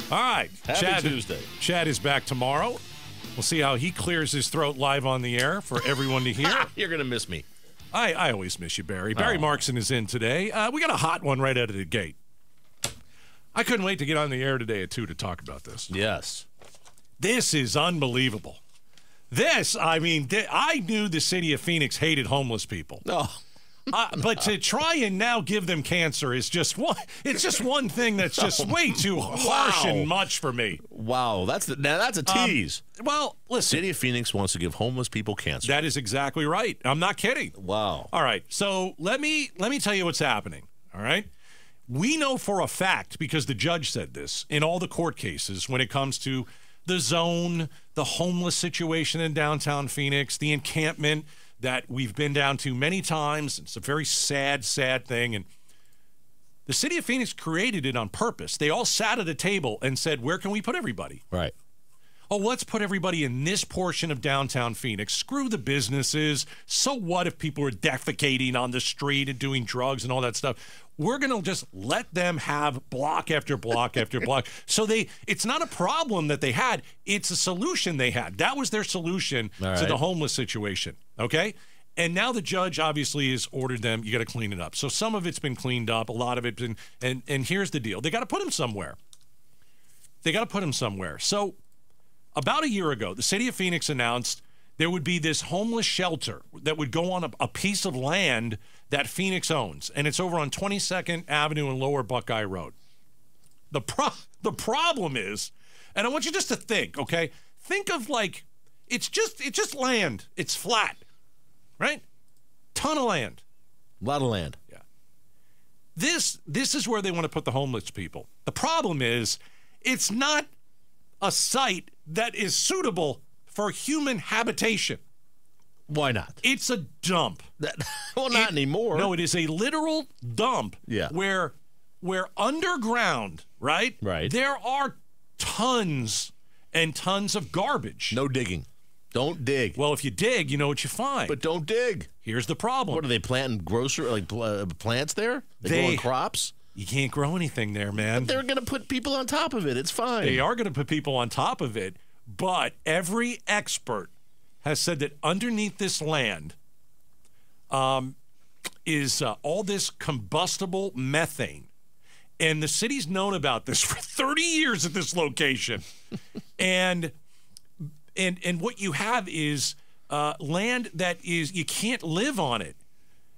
All right. Happy Tuesday. Chad is back tomorrow. We'll see how he clears his throat live on the air for everyone to hear. You're going to miss me. I always miss you, Barry. Barry Markson is in today. We got a hot one right out of the gate. I couldn't wait to get on the air today at 2 to talk about this. Yes. This is unbelievable. I knew the city of Phoenix hated homeless people. Oh. But to try and now give them cancer is just one thing that's just way too harsh and much for me. Wow, that's a tease. Well, listen. City of Phoenix wants to give homeless people cancer. That is exactly right. I'm not kidding. Wow. All right, so let me tell you what's happening, all right? We know for a fact, because the judge said this, in all the court cases when it comes to the zone, the homeless situation in downtown Phoenix, the encampment that we've been down to many times. It's a very sad, sad thing. And the city of Phoenix created it on purpose. They all sat at a table and said, where can we put everybody? Right. Oh, let's put everybody in this portion of downtown Phoenix. Screw the businesses. So what if people are defecating on the street and doing drugs and all that stuff? We're going to just let them have block after block after block. So it's not a problem that they had. It's a solution they had. That was their solution to the homeless situation. Okay? And now the judge obviously has ordered them, you got to clean it up. So some of it's been cleaned up, a lot of it's been, and here's the deal. They got to put them somewhere. So about a year ago, the city of Phoenix announced there would be this homeless shelter that would go on a piece of land that Phoenix owns, and it's over on 22nd Avenue and Lower Buckeye Road. The problem is, and I want you just to think, okay? Think of it's just land. It's flat, right? Ton of land. A lot of land. Yeah. This is where they want to put the homeless people. The problem is, it's not a site that is suitable for human habitation. Why not? It's a dump. Not anymore. No, it is a literal dump. Yeah. Where underground, right? Right. There are tons and tons of garbage. No digging. Don't dig. Well, if you dig, you know what you find. But don't dig. Here's the problem. What are they planting? Plants there? They growing crops? You can't grow anything there, man. But they're going to put people on top of it. It's fine. They are going to put people on top of it, but every expert has said that underneath this land is all this combustible methane. And the city's known about this for 30 years at this location. and what you have is land that is, you can't live on it.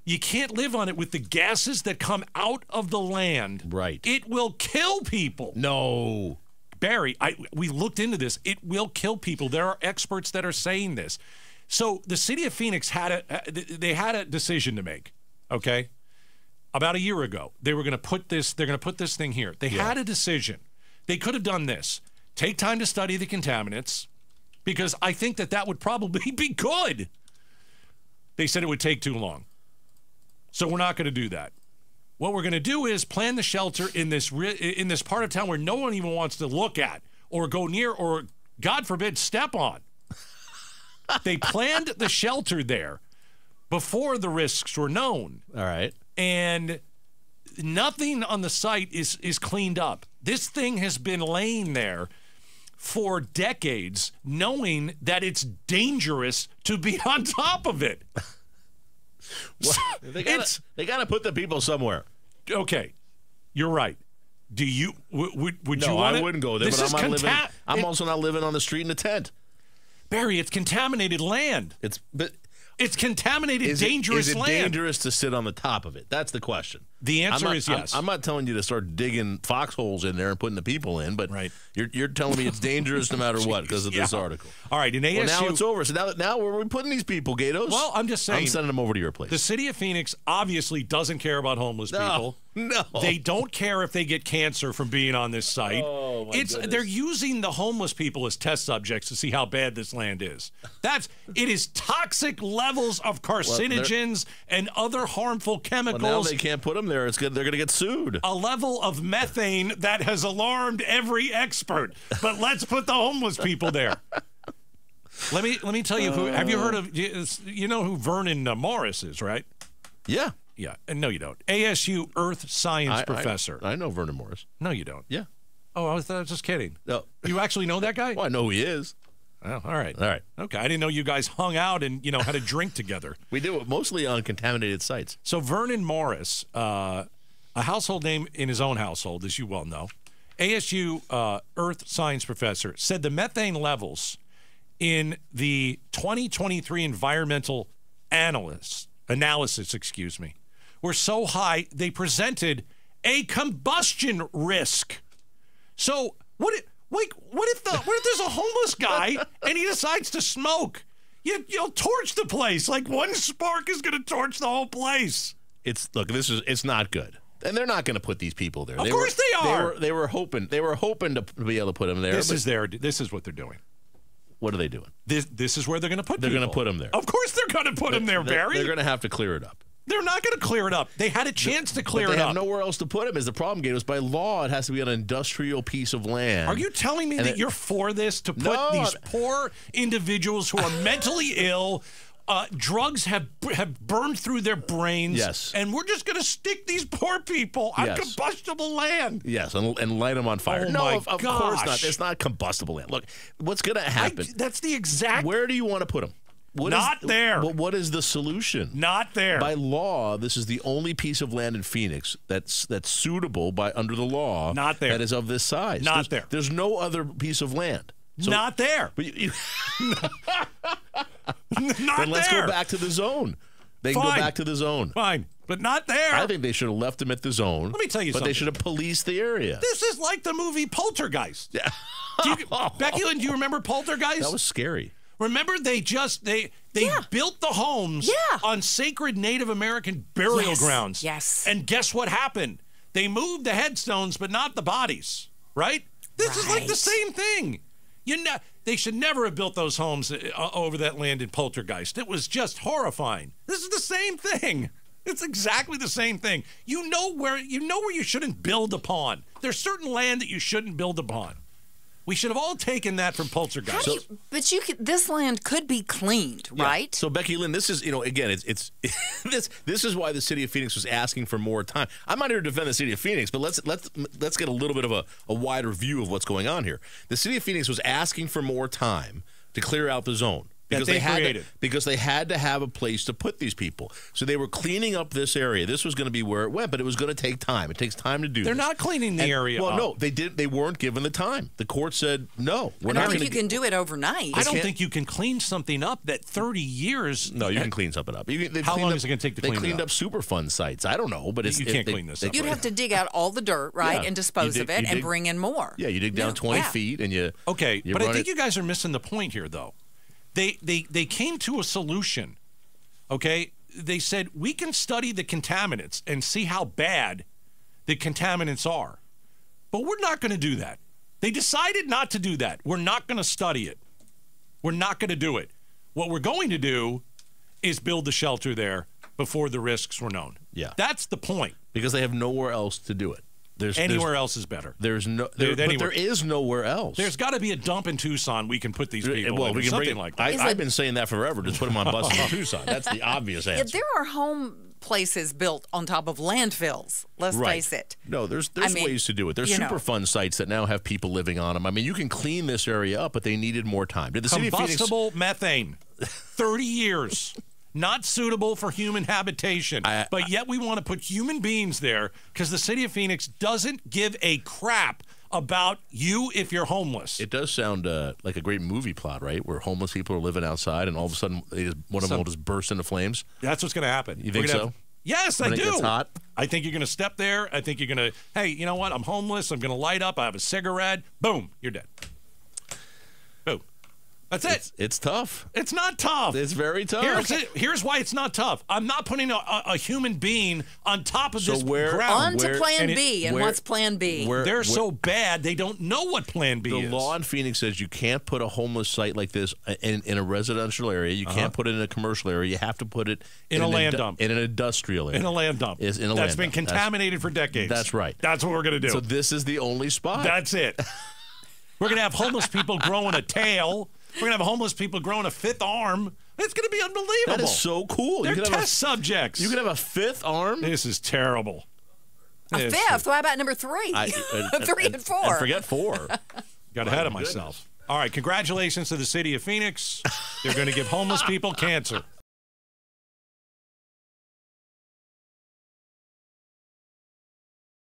You can't live on it with the gases that come out of the land. Right. It will kill people. No. Barry, we looked into this. It will kill people. There are experts that are saying this. So the city of Phoenix had a decision to make, okay? About a year ago, they're going to put this thing here. They had a decision. They could have done this. Take time to study the contaminants, because I think that would probably be good. They said it would take too long. So we're not going to do that. What we're going to do is plan the shelter in this part of town where no one even wants to look at or go near or, God forbid, step on. They planned the shelter there before the risks were known. All right. And nothing on the site is cleaned up. This thing has been laying there for decades, knowing that it's dangerous to be on top of it. Well, they got to put the people somewhere. Okay, you're right. Do you would you No, want I wouldn't go there. This But is I'm also not living on the street in a tent. Barry, it's contaminated land. It's contaminated, dangerous land. Is it dangerous to sit on the top of it? That's the question. The answer is yes. I'm not telling you to start digging foxholes in there and putting the people in, but you're telling me it's dangerous no matter what because of this article. All right, in ASU... Well, now it's over. So now where are we putting these people, Gatos? Well, I'm just saying... I'm sending them over to your place. The city of Phoenix obviously doesn't care about homeless people. No. They don't care if they get cancer from being on this site. Oh, my goodness. They're using the homeless people as test subjects to see how bad this land is. It is toxic levels of carcinogens and other harmful chemicals. Well, now they can't put them there. They're going to get sued. A level of methane that has alarmed every expert. But let's put the homeless people there. Let me tell you who. Have you heard of? You know who Vernon Morris is, right? Yeah. Yeah. And no, you don't. ASU Earth Science professor. I know Vernon Morris. No, you don't. Yeah. Oh, I was just kidding. No. You actually know that guy? Well, I know who he is. Oh, all right. All right. Okay, I didn't know you guys hung out and, had a drink together. We do it mostly on contaminated sites. So Vernon Morris, a household name in his own household, as you well know, ASU earth science professor, said the methane levels in the 2023 environmental analysis, were so high they presented a combustion risk. So what if there's a homeless guy and he decides to smoke? You'll torch the place. Like one spark is going to torch the whole place. It's not good. And they're not going to put these people there. Of course they are. They were hoping to be able to put them there. This is what they're doing. What are they doing? This is where they're going to put people. They're going to put them there. Of course they're going to put them there, Barry. They're going to have to clear it up. They're not going to clear it up. They had a chance to clear it up. They have nowhere else to put them. Is the problem, Gators? By law, it has to be an industrial piece of land. Are you telling me that you're for this, to put these poor individuals who are mentally ill, drugs have burned through their brains, yes, and we're just going to stick these poor people on combustible land? Yes, and light them on fire. Oh, no, of course not. It's not combustible land. Look, what's going to happen? That's the exact... Where do you want to put them? There. What is the solution? Not there. By law, this is the only piece of land in Phoenix that's suitable under the law. Not there. That is of this size. There. There's no other piece of land. So, not there. But not then let's there. go back to the zone. They can go back to the zone. Fine, but not there. I think they should have left them at the zone. Let me tell you something. But they should have policed the area. This is like the movie Poltergeist. Yeah. Becky Lynn, do you remember Poltergeist? That was scary. Remember, they built the homes on sacred Native American burial grounds. Yes. And guess what happened? They moved the headstones, but not the bodies. Right? This is like the same thing. They should never have built those homes over that land in Poltergeist. It was just horrifying. This is the same thing. It's exactly the same thing. You know where you shouldn't build upon. There's certain land that you shouldn't build upon. We should have all taken that from Poltergeist. This land could be cleaned, right? So Becky Lynn, this is again, it's this is why the city of Phoenix was asking for more time. I'm not here to defend the city of Phoenix, but let's get a little bit of a wider view of what's going on here. The city of Phoenix was asking for more time to clear out the zone. Because they had to have a place to put these people. So they were cleaning up this area. This was going to be where it went, but it was going to take time. It takes time to do They're not cleaning the area up. No, they did. They weren't given the time. The court said, no, we're not going to. I don't think you can do it overnight. I don't think you can clean something up that 30 years. No, you can clean something up. How long is it going to take to clean it up? They cleaned up Superfund sites. I don't know, but you can't clean this up. You'd have to dig out all the dirt, right, and dispose of it and bring in more. Yeah, you dig down 20 feet and you. Okay, but I think you guys are missing the point here, though. They came to a solution, okay? They said, we can study the contaminants and see how bad the contaminants are. But we're not going to do that. They decided not to do that. We're not going to study it. We're not going to do it. What we're going to do is build the shelter there before the risks were known. Yeah. That's the point. Because they have nowhere else to do it. Anywhere else is better. But there is nowhere else. There's got to be a dump in Tucson we can put these people in. We can something like that. I've been saying that forever. Just put them on buses in Tucson. That's the obvious answer. Yeah, there are home places built on top of landfills. Let's face it. No, there's ways to do it. There's Superfund sites that now have people living on them. I mean, you can clean this area up, but they needed more time. Did the city of Phoenix... Combustible methane, 30 years. Not suitable for human habitation, but yet we want to put human beings there because the city of Phoenix doesn't give a crap about you if you're homeless. It does sound like a great movie plot, right? Where homeless people are living outside and all of a sudden one of them will just burst into flames. That's what's going to happen. You think so? Yes, I do. When it gets hot? I think you're going to step there. I think you're going to, hey, you know what? I'm homeless. I'm going to light up. I have a cigarette. Boom, you're dead. Boom. That's it. It's tough. It's not tough. It's very tough. Here's why it's not tough. I'm not putting a human being on top of this ground. On to Plan B. And what's Plan B? They're so bad, they don't know what Plan B is. The law in Phoenix says you can't put a homeless site like this in a residential area. You can't put it in a commercial area. You have to put it in a land dump. In an industrial area. In a land dump. That's been contaminated for decades. That's right. That's what we're going to do. So this is the only spot. That's it. We're going to have homeless people growing a tail. We're going to have homeless people growing a fifth arm. It's going to be unbelievable. That is so cool. They're test subjects. You could have a fifth arm? This is terrible. A fifth? What about number 3? 3 and 4. And forget 4. Got ahead of myself. All right, congratulations to the city of Phoenix. They're going to give homeless people cancer.